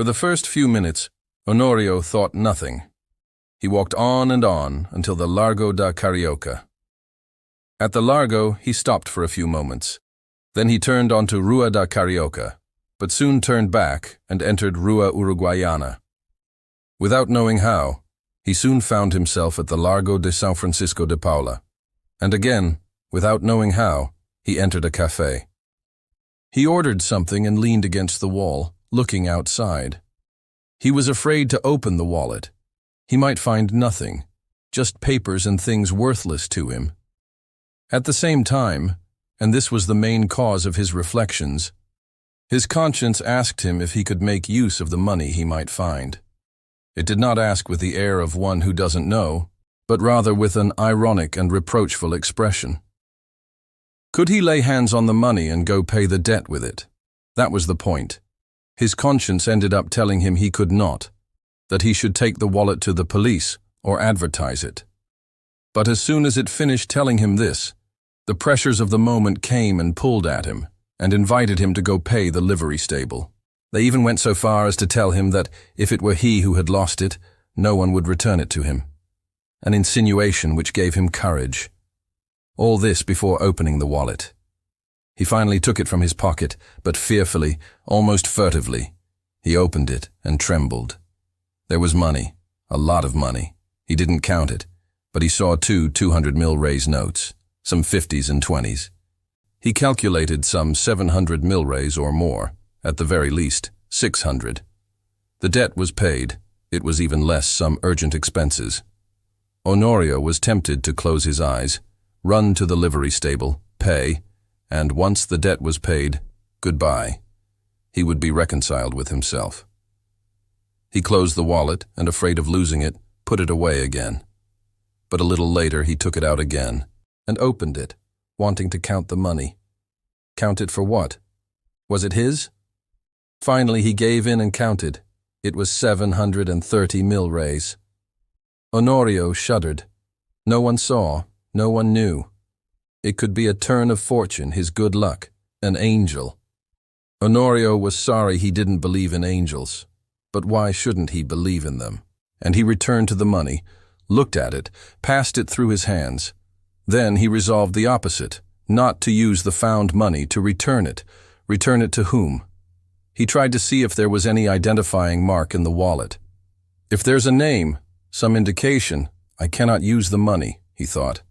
For the first few minutes, Honorio thought nothing. He walked on and on until the Largo da Carioca. At the Largo, he stopped for a few moments. Then he turned onto Rua da Carioca, but soon turned back and entered Rua Uruguayana. Without knowing how, he soon found himself at the Largo de São Francisco de Paula. And again, without knowing how, he entered a café. He ordered something and leaned against the wall, looking outside. He was afraid to open the wallet. He might find nothing, just papers and things worthless to him. At the same time, and this was the main cause of his reflections, his conscience asked him if he could make use of the money he might find. It did not ask with the air of one who doesn't know, but rather with an ironic and reproachful expression. Could he lay hands on the money and go pay the debt with it? That was the point. His conscience ended up telling him he could not, that he should take the wallet to the police or advertise it. But as soon as it finished telling him this, the pressures of the moment came and pulled at him and invited him to go pay the livery stable. They even went so far as to tell him that if it were he who had lost it, no one would return it to him. An insinuation which gave him courage. All this before opening the wallet. He finally took it from his pocket, but fearfully, almost furtively. He opened it and trembled. There was money, a lot of money. He didn't count it, but he saw two 200 milreis notes, some 50s and 20s. He calculated some 700 milreis or more, at the very least, 600. The debt was paid. It was even less some urgent expenses. Honorio was tempted to close his eyes, run to the livery stable, pay, and once the debt was paid, goodbye. He would be reconciled with himself. He closed the wallet and, afraid of losing it, put it away again. But a little later he took it out again and opened it, wanting to count the money. Count it for what? Was it his? Finally he gave in and counted. It was 730 milreis. Honorio shuddered. No one saw, no one knew. It could be a turn of fortune, his good luck, an angel. Honorio was sorry he didn't believe in angels, but why shouldn't he believe in them? And he returned to the money, looked at it, passed it through his hands. Then he resolved the opposite, not to use the found money, to return it. Return it to whom? He tried to see if there was any identifying mark in the wallet. If there's a name, some indication, I cannot use the money, he thought.